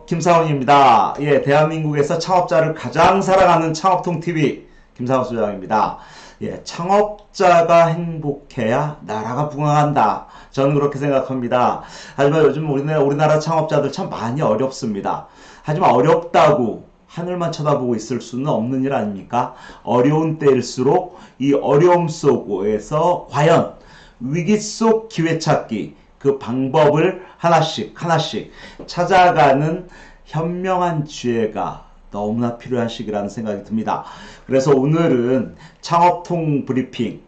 김사원입니다. 예, 대한민국에서 창업자를 가장 사랑하는 창업통TV 김사원 소장입니다. 예, 창업자가 행복해야 나라가 부강한다. 저는 그렇게 생각합니다. 하지만 요즘 우리나라 창업자들 참 많이 어렵습니다. 하지만 어렵다고 하늘만 쳐다보고 있을 수는 없는 일 아닙니까? 어려운 때일수록 이 어려움 속에서 과연 위기 속 기회 찾기, 그 방법을 하나씩 찾아가는 현명한 지혜가 너무나 필요한 시기라는 생각이 듭니다. 그래서 오늘은 창업통 브리핑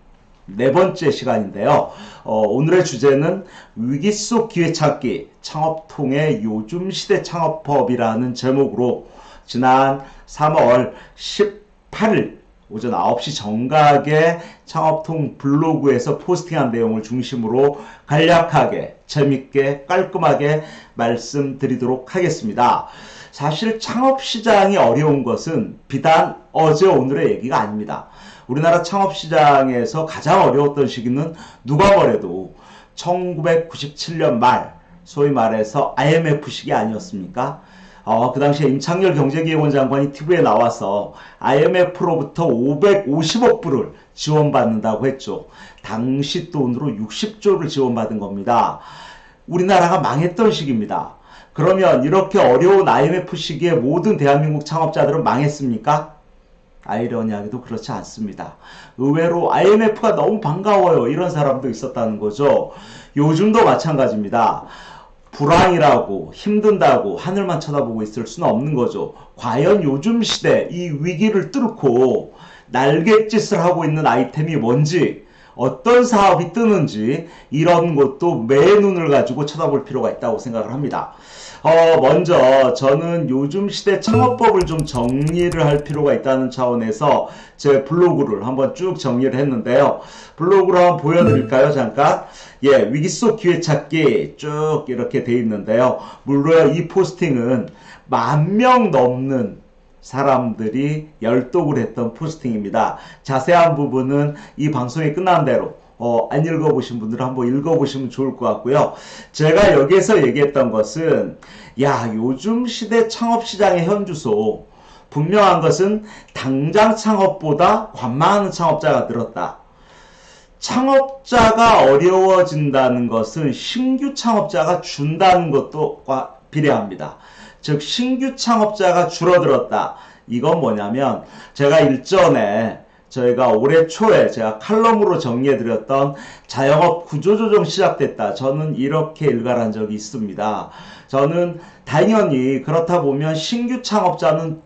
네 번째 시간인데요. 오늘의 주제는 위기 속 기회 찾기, 창업통의 요즘 시대 창업법이라는 제목으로 지난 3월 18일 오전 9시 정각에 창업통 블로그에서 포스팅한 내용을 중심으로 간략하게, 재밌게, 깔끔하게 말씀드리도록 하겠습니다. 사실 창업시장이 어려운 것은 비단 어제 오늘의 얘기가 아닙니다. 우리나라 창업시장에서 가장 어려웠던 시기는 누가 뭐래도 1997년 말, 소위 말해서 IMF 시기 아니었습니까? 그 당시에 임창열 경제기획원 장관이 TV에 나와서 IMF로부터 550억 불을 지원받는다고 했죠. 당시 돈으로 60조를 지원받은 겁니다. 우리나라가 망했던 시기입니다. 그러면 이렇게 어려운 IMF 시기에 모든 대한민국 창업자들은 망했습니까? 아이러니하게도 그렇지 않습니다. 의외로 IMF가 너무 반가워요. 이런 사람도 있었다는 거죠. 요즘도 마찬가지입니다. 불황이라고 힘든다고 하늘만 쳐다보고 있을 수는 없는 거죠. 과연 요즘 시대 이 위기를 뚫고 날갯짓을 하고 있는 아이템이 뭔지, 어떤 사업이 뜨는지 이런 것도 매 눈을 가지고 쳐다볼 필요가 있다고 생각을 합니다. 먼저 저는 요즘 시대 창업법을 좀 정리를 할 필요가 있다는 차원에서 제 블로그를 한번 쭉 정리를 했는데요. 블로그로 한번 보여드릴까요? 잠깐. 예, 위기 속 기회 찾기 쭉 이렇게 돼 있는데요. 물론 이 포스팅은 10,000명 넘는 사람들이 열독을 했던 포스팅입니다. 자세한 부분은 이 방송이 끝난 대로 안 읽어보신 분들은 한번 읽어보시면 좋을 것 같고요. 제가 여기에서 얘기했던 것은 요즘 시대 창업시장의 현주소, 분명한 것은 당장 창업보다 관망하는 창업자가 늘었다. 창업자가 어려워진다는 것은 신규 창업자가 준다는 것도 비례합니다. 즉 신규 창업자가 줄어들었다. 이건 뭐냐면 제가 일전에 저희가 올해 초에 제가 칼럼으로 정리해드렸던 자영업 구조조정 시작됐다. 저는 이렇게 일갈한 적이 있습니다. 저는 당연히 그렇다 보면 신규 창업자는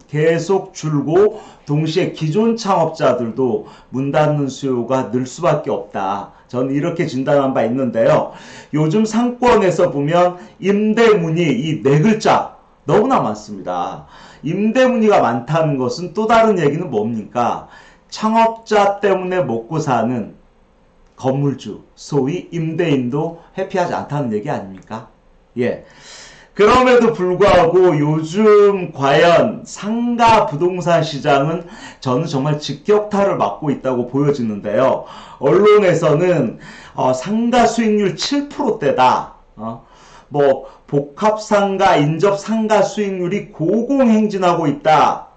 계속 줄고 동시에 기존 창업자들도 문 닫는 수요가 늘 수밖에 없다. 저는 이렇게 진단한 바 있는데요. 요즘 상권에서 보면 임대문의 이 네 글자 너무나 많습니다. 임대문의가 많다는 것은 또 다른 얘기는 뭡니까? 창업자 때문에 먹고 사는 건물주, 소위 임대인도 해피하지 않다는 얘기 아닙니까? 예. 그럼에도 불구하고 요즘 과연 상가 부동산 시장은 저는 정말 직격탄을 맞고 있다고 보여지는데요. 언론에서는 상가 수익률 7%대다. 복합상가, 인접상가 수익률이 고공행진하고 있다.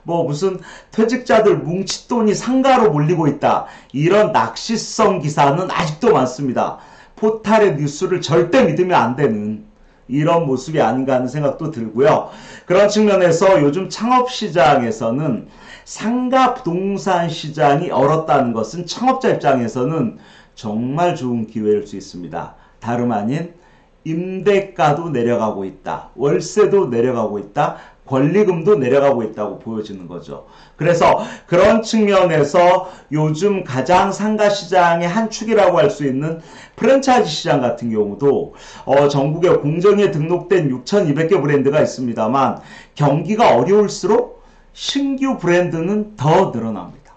무슨 퇴직자들 뭉칫돈이 상가로 몰리고 있다. 이런 낚시성 기사는 아직도 많습니다. 포탈의 뉴스를 절대 믿으면 안 되는 이런 모습이 아닌가 하는 생각도 들고요. 그런 측면에서 요즘 창업시장에서는 상가 부동산 시장이 얼었다는 것은 창업자 입장에서는 정말 좋은 기회일 수 있습니다. 다름 아닌 임대가도 내려가고 있다. 월세도 내려가고 있다. 권리금도 내려가고 있다고 보여지는 거죠. 그래서 그런 측면에서 요즘 가장 상가시장의 한 축이라고 할 수 있는 프랜차이즈 시장 같은 경우도 전국에 공정위에 등록된 6,200개 브랜드가 있습니다만 경기가 어려울수록 신규 브랜드는 더 늘어납니다.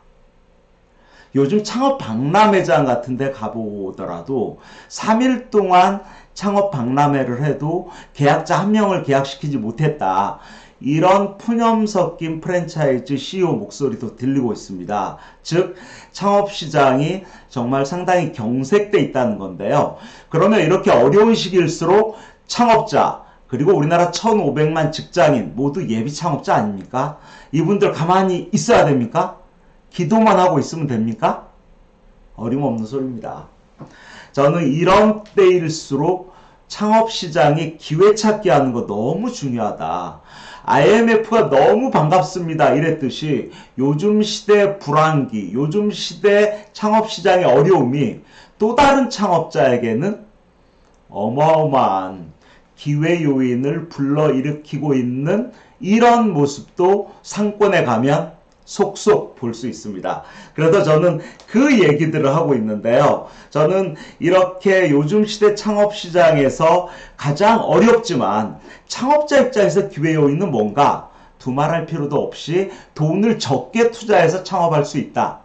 요즘 창업 박람회장 같은 데 가보더라도 3일 동안 창업 박람회를 해도 계약자 한 명을 계약시키지 못했다. 이런 푸념 섞인 프랜차이즈 CEO 목소리도 들리고 있습니다. 즉 창업시장이 정말 상당히 경색돼 있다는 건데요. 그러면 이렇게 어려운 시기일수록 창업자 그리고 우리나라 1,500만 직장인 모두 예비 창업자 아닙니까? 이분들 가만히 있어야 됩니까? 기도만 하고 있으면 됩니까? 어림없는 소리입니다. 저는 이런 때일수록 창업시장이 기회 찾기 하는 거 너무 중요하다. IMF가 너무 반갑습니다 이랬듯이 요즘 시대 불황기, 요즘 시대 창업시장의 어려움이 또 다른 창업자에게는 어마어마한 기회 요인을 불러일으키고 있는 이런 모습도 상권에 가면 속속 볼 수 있습니다. 그래서 저는 그 얘기들을 하고 있는데요. 저는 이렇게 요즘 시대 창업시장에서 가장 어렵지만 창업자 입장에서 기회 요인은 뭔가 두말할 필요도 없이 돈을 적게 투자해서 창업할 수 있다.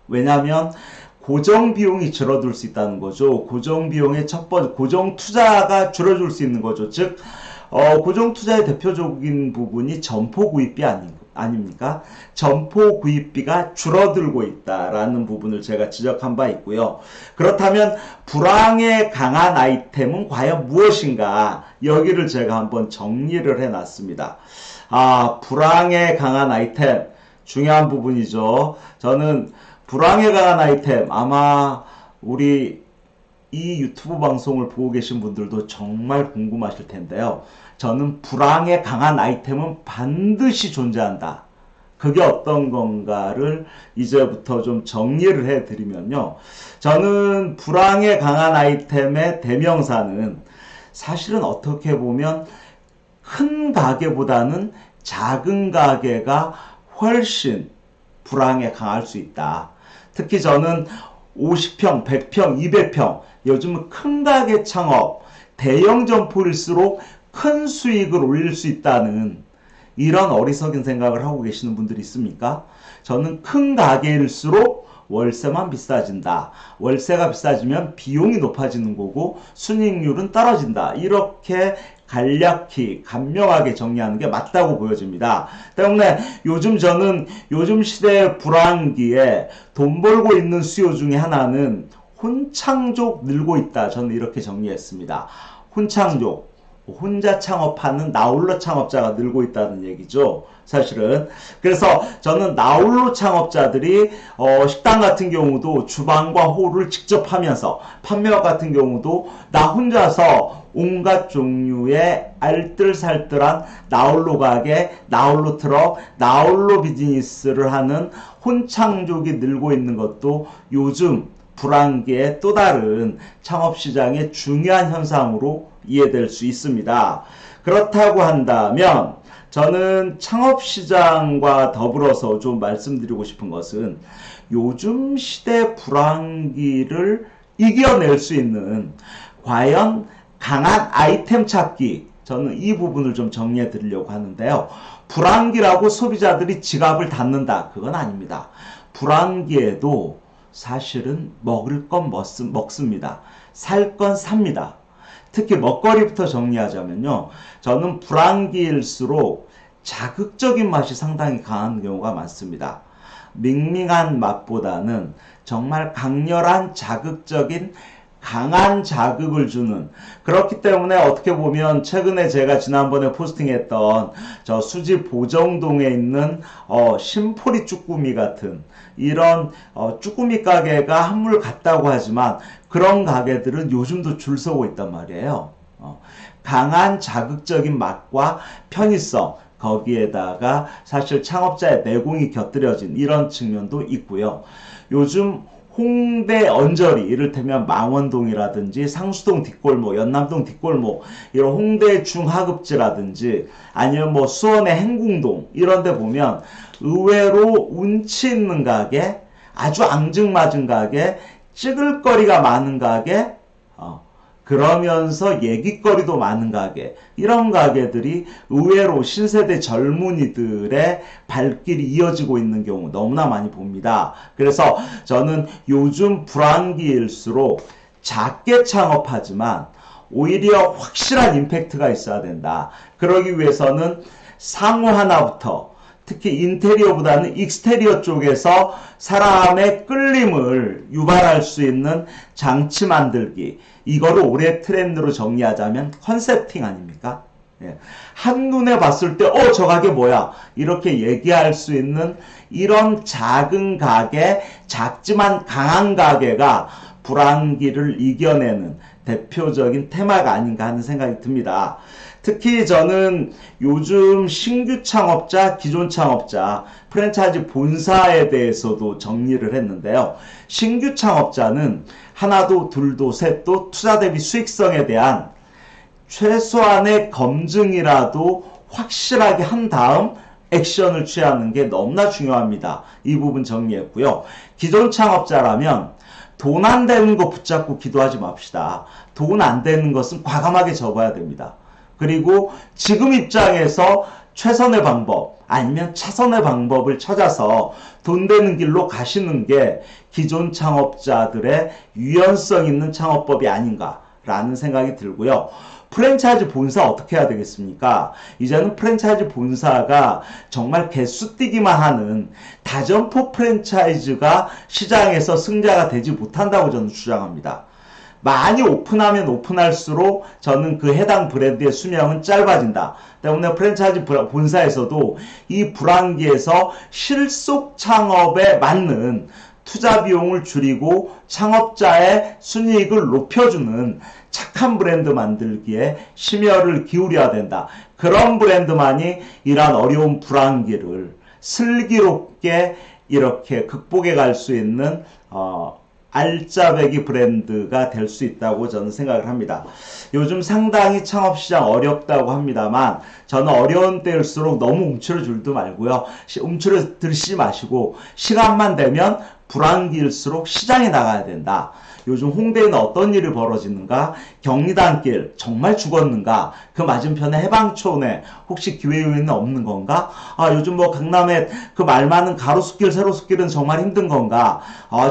왜냐하면 고정 비용이 줄어들 수 있다는 거죠. 고정 비용의 첫 번째, 고정 투자가 줄어들 수 있는 거죠. 즉, 고정 투자의 대표적인 부분이 점포 구입비 아닙니까? 점포 구입비가 줄어들고 있다라는 부분을 제가 지적한 바 있고요. 그렇다면 불황에 강한 아이템은 과연 무엇인가? 여기를 제가 한번 정리를 해놨습니다. 불황에 강한 아이템 중요한 부분이죠. 저는 불황에 강한 아이템 아마 우리 이 유튜브 방송을 보고 계신 분들도 정말 궁금하실 텐데요. 저는 불황에 강한 아이템은 반드시 존재한다. 그게 어떤 건가를 이제부터 좀 정리를 해드리면요. 저는 불황에 강한 아이템의 대명사는 사실은 어떻게 보면 큰 가게보다는 작은 가게가 훨씬 불황에 강할 수 있다. 특히 저는 50평, 100평, 200평 요즘은 큰 가게 창업, 대형 점포일수록 큰 수익을 올릴 수 있다는 이런 어리석은 생각을 하고 계시는 분들이 있습니까? 저는 큰 가게일수록 월세만 비싸진다. 월세가 비싸지면 비용이 높아지는 거고 순이익률은 떨어진다. 이렇게 간략히 간명하게 정리하는 게 맞다고 보여집니다. 때문에 저는 요즘 시대의 불황기에 돈 벌고 있는 수요 중에 하나는 혼창족 늘고 있다. 저는 이렇게 정리했습니다. 혼창족, 혼자 창업하는 나홀로 창업자가 늘고 있다는 얘기죠. 사실은. 그래서 저는 나홀로 창업자들이 식당 같은 경우도 주방과 홀을 직접 하면서 판매업 같은 경우도 나 혼자서 온갖 종류의 알뜰살뜰한 나홀로 가게, 나홀로 트럭, 나홀로 비즈니스를 하는 혼창족이 늘고 있는 것도 요즘 불황기의 또 다른 창업시장의 중요한 현상으로 이해될 수 있습니다. 그렇다고 한다면 저는 창업시장과 더불어서 좀 말씀드리고 싶은 것은 요즘 시대 불황기를 이겨낼 수 있는 과연 강한 아이템 찾기, 저는 이 부분을 좀 정리해 드리려고 하는데요. 불황기라고 소비자들이 지갑을 닫는다. 그건 아닙니다. 불황기에도 사실은 먹을 건 먹습니다. 살 건 삽니다. 특히 먹거리부터 정리하자면요. 저는 불황기일수록 자극적인 맛이 상당히 강한 경우가 많습니다. 밍밍한 맛보다는 정말 강렬한 자극적인 강한 자극을 주는, 그렇기 때문에 어떻게 보면 최근에 제가 지난번에 포스팅했던 저 수지 보정동에 있는 심포리 쭈꾸미 같은 이런 쭈꾸미 가게가 한물 같다고 하지만 그런 가게들은 요즘도 줄 서고 있단 말이에요. 강한 자극적인 맛과 편의성, 거기에다가 사실 창업자의 내공이 곁들여진 이런 측면도 있고요. 요즘 홍대 언저리, 이를테면 망원동이라든지 상수동 뒷골목, 연남동 뒷골목, 이런 홍대 중하급지라든지 아니면 뭐 수원의 행궁동 이런 데 보면 의외로 운치 있는 가게, 아주 앙증맞은 가게, 찍을 거리가 많은 가게, 그러면서 얘기거리도 많은 가게, 이런 가게들이 의외로 신세대 젊은이들의 발길이 이어지고 있는 경우 너무나 많이 봅니다. 그래서 저는 요즘 불황기일수록 작게 창업하지만 오히려 확실한 임팩트가 있어야 된다. 그러기 위해서는 상호 하나부터, 특히 인테리어보다는 익스테리어 쪽에서 사람의 끌림을 유발할 수 있는 장치 만들기, 이거를 올해 트렌드로 정리하자면 컨셉팅 아닙니까? 예. 한눈에 봤을 때, 저 가게 뭐야? 이렇게 얘기할 수 있는 이런 작은 가게, 작지만 강한 가게가 불황기를 이겨내는 대표적인 테마가 아닌가 하는 생각이 듭니다. 특히 저는 요즘 신규 창업자, 기존 창업자, 프랜차이즈 본사에 대해서도 정리를 했는데요. 신규 창업자는 하나도, 둘도, 셋도 투자 대비 수익성에 대한 최소한의 검증이라도 확실하게 한 다음 액션을 취하는 게 너무나 중요합니다. 이 부분 정리했고요. 기존 창업자라면 돈 안 되는 거 붙잡고 기도하지 맙시다. 돈 안 되는 것은 과감하게 접어야 됩니다. 그리고 지금 입장에서 최선의 방법 아니면 차선의 방법을 찾아서 돈 되는 길로 가시는 게 기존 창업자들의 유연성 있는 창업법이 아닌가라는 생각이 들고요. 프랜차이즈 본사 어떻게 해야 되겠습니까? 이제는 프랜차이즈 본사가 정말 개수 뛰기만 하는 다점포 프랜차이즈가 시장에서 승자가 되지 못한다고 저는 주장합니다. 많이 오픈하면 오픈할수록 저는 그 해당 브랜드의 수명은 짧아진다. 때문에 프랜차이즈 본사에서도 이 불황기에서 실속 창업에 맞는 투자 비용을 줄이고 창업자의 순이익을 높여주는 착한 브랜드 만들기에 심혈을 기울여야 된다. 그런 브랜드만이 이러한 어려운 불황기를 슬기롭게 이렇게 극복해 갈 수 있는 알짜배기 브랜드가 될 수 있다고 저는 생각을 합니다. 요즘 상당히 창업시장 어렵다고 합니다만 저는 어려운 때일수록 너무 움츠러들도 말고요. 움츠러들지 마시고 시간만 되면 불황기일수록 시장에 나가야 된다. 요즘 홍대에는 어떤 일이 벌어지는가? 경리단길 정말 죽었는가? 그 맞은편에 해방촌에 혹시 기회유인은 없는 건가? 요즘 뭐 강남에 그 말 많은 가로수길 세로수길은 정말 힘든 건가?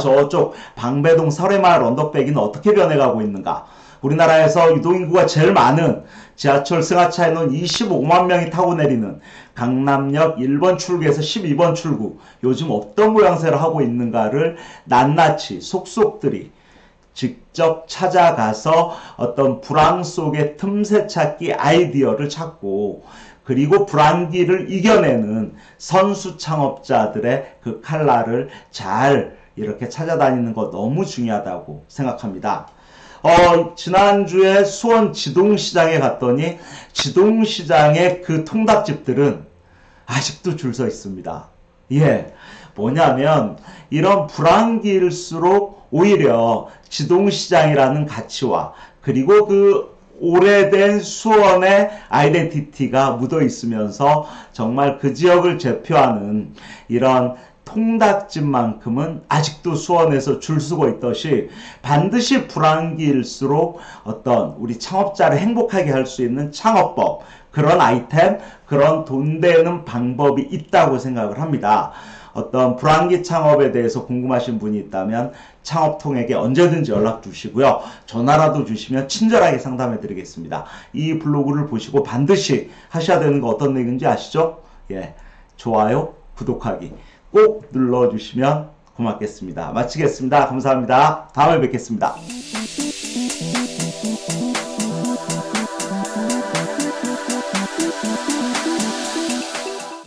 저쪽 방배동 설해마을 언덕배기는 어떻게 변해가고 있는가? 우리나라에서 유동인구가 제일 많은 지하철 승하차에는 25만 명이 타고 내리는 강남역 1번 출구에서 12번 출구 요즘 어떤 모양새를 하고 있는가를 낱낱이 속속들이 직접 찾아가서 어떤 불황 속의 틈새 찾기 아이디어를 찾고 그리고 불황기를 이겨내는 선수 창업자들의 그 칼날을 잘 이렇게 찾아다니는 거 너무 중요하다고 생각합니다. 지난주에 수원 지동시장에 갔더니 지동시장의 그 통닭집들은 아직도 줄 서 있습니다. 예, 뭐냐면 이런 불황기일수록 오히려 지동시장이라는 가치와 그리고 그 오래된 수원의 아이덴티티가 묻어 있으면서 정말 그 지역을 대표하는 이런 통닭집만큼은 아직도 수원에서 줄 서고 있듯이 반드시 불황기일수록 어떤 우리 창업자를 행복하게 할 수 있는 창업법, 그런 아이템, 그런 돈 되는 방법이 있다고 생각을 합니다. 어떤 불황기 창업에 대해서 궁금하신 분이 있다면 창업통에게 언제든지 연락 주시고요. 전화라도 주시면 친절하게 상담해 드리겠습니다. 이 블로그를 보시고 반드시 하셔야 되는 거 어떤 얘기인지 아시죠? 예, 좋아요, 구독하기 꼭 눌러주시면 고맙겠습니다. 마치겠습니다. 감사합니다. 다음에 뵙겠습니다.